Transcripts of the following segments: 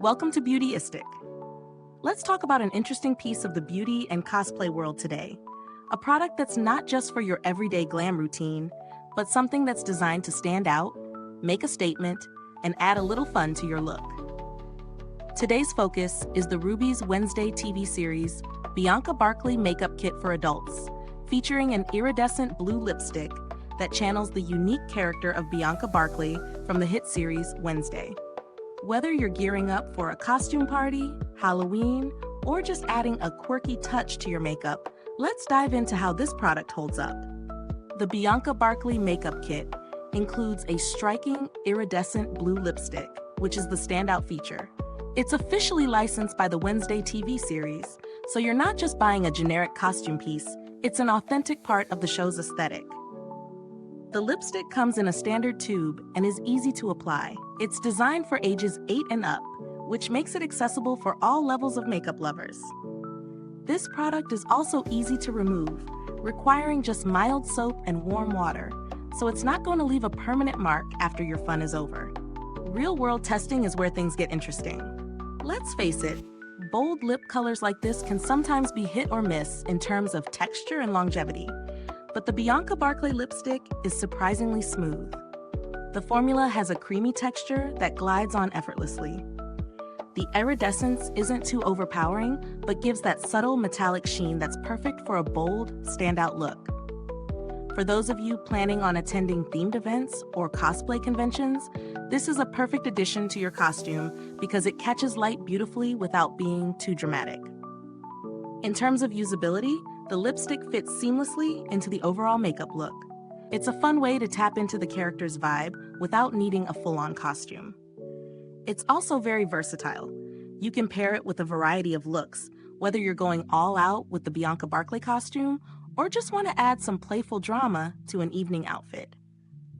Welcome to Beautyistic. Let's talk about an interesting piece of the beauty and cosplay world today. A product that's not just for your everyday glam routine, but something that's designed to stand out, make a statement, and add a little fun to your look. Today's focus is the Rubies Wednesday TV Series Bianca Barclay Makeup Kit for adults, featuring an iridescent blue lipstick that channels the unique character of Bianca Barclay from the hit series Wednesday. Whether you're gearing up for a costume party, Halloween, or just adding a quirky touch to your makeup, let's dive into how this product holds up. The Bianca Barclay Makeup Kit includes a striking iridescent blue lipstick, which is the standout feature. It's officially licensed by the Wednesday TV series, so you're not just buying a generic costume piece, it's an authentic part of the show's aesthetic. The lipstick comes in a standard tube and is easy to apply. It's designed for ages 8 and up, which makes it accessible for all levels of makeup lovers. This product is also easy to remove, requiring just mild soap and warm water, so it's not going to leave a permanent mark after your fun is over. Real-world testing is where things get interesting. Let's face it, bold lip colors like this can sometimes be hit or miss in terms of texture and longevity. But the Bianca Barclay lipstick is surprisingly smooth. The formula has a creamy texture that glides on effortlessly. The iridescence isn't too overpowering, but gives that subtle metallic sheen that's perfect for a bold, standout look. For those of you planning on attending themed events or cosplay conventions, this is a perfect addition to your costume because it catches light beautifully without being too dramatic. In terms of usability, the lipstick fits seamlessly into the overall makeup look. It's a fun way to tap into the character's vibe without needing a full-on costume. It's also very versatile. You can pair it with a variety of looks, whether you're going all out with the Bianca Barclay costume or just want to add some playful drama to an evening outfit.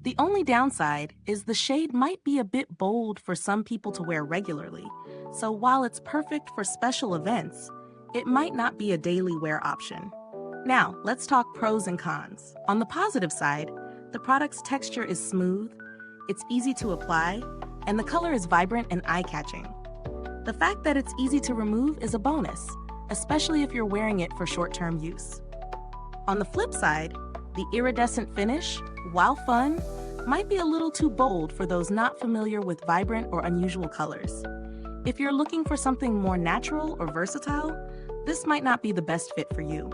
The only downside is the shade might be a bit bold for some people to wear regularly, so while it's perfect for special events, it might not be a daily wear option. Now, let's talk pros and cons. On the positive side, the product's texture is smooth, it's easy to apply, and the color is vibrant and eye-catching. The fact that it's easy to remove is a bonus, especially if you're wearing it for short-term use. On the flip side, the iridescent finish, while fun, might be a little too bold for those not familiar with vibrant or unusual colors. If you're looking for something more natural or versatile, this might not be the best fit for you.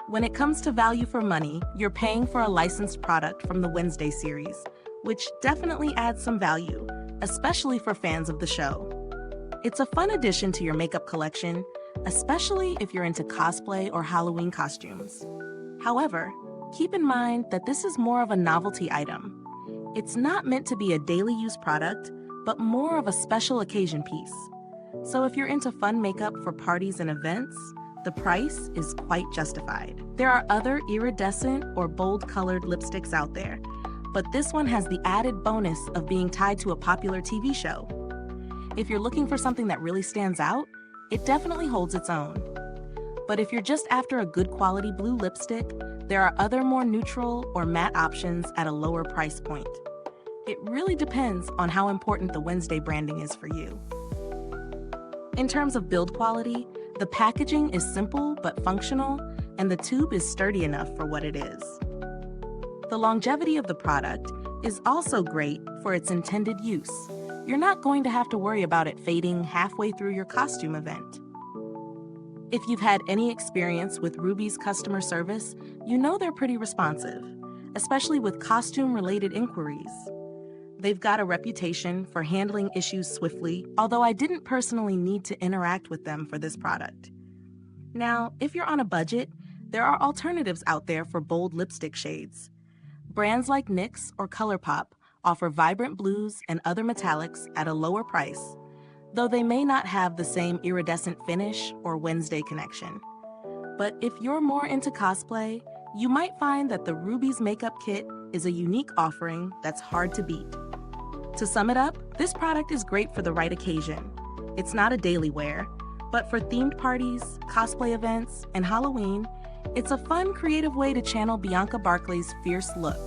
When it comes to value for money, you're paying for a licensed product from the Wednesday series, which definitely adds some value, especially for fans of the show. It's a fun addition to your makeup collection, especially if you're into cosplay or Halloween costumes. However, keep in mind that this is more of a novelty item. It's not meant to be a daily use product, but more of a special occasion piece. So if you're into fun makeup for parties and events, the price is quite justified. There are other iridescent or bold-colored lipsticks out there, but this one has the added bonus of being tied to a popular TV show. If you're looking for something that really stands out, it definitely holds its own. But if you're just after a good quality blue lipstick, there are other more neutral or matte options at a lower price point. It really depends on how important the Wednesday branding is for you. In terms of build quality, the packaging is simple but functional, and the tube is sturdy enough for what it is. The longevity of the product is also great for its intended use. You're not going to have to worry about it fading halfway through your costume event. If you've had any experience with Rubies customer service, you know they're pretty responsive, especially with costume-related inquiries. They've got a reputation for handling issues swiftly, although I didn't personally need to interact with them for this product. Now, if you're on a budget, there are alternatives out there for bold lipstick shades. Brands like NYX or ColourPop offer vibrant blues and other metallics at a lower price, though they may not have the same iridescent finish or Wednesday connection. But if you're more into cosplay, you might find that the Rubies Makeup Kit is a unique offering that's hard to beat. To sum it up, this product is great for the right occasion. It's not a daily wear, but for themed parties, cosplay events, and Halloween, it's a fun, creative way to channel Bianca Barclay's fierce look.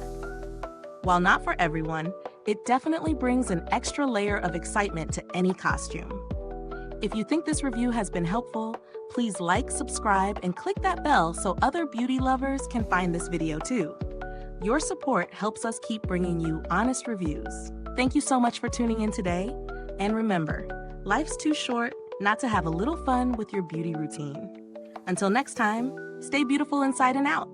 While not for everyone, it definitely brings an extra layer of excitement to any costume. If you think this review has been helpful, please like, subscribe, and click that bell so other beauty lovers can find this video too. Your support helps us keep bringing you honest reviews. Thank you so much for tuning in today. And remember, life's too short not to have a little fun with your beauty routine. Until next time, stay beautiful inside and out.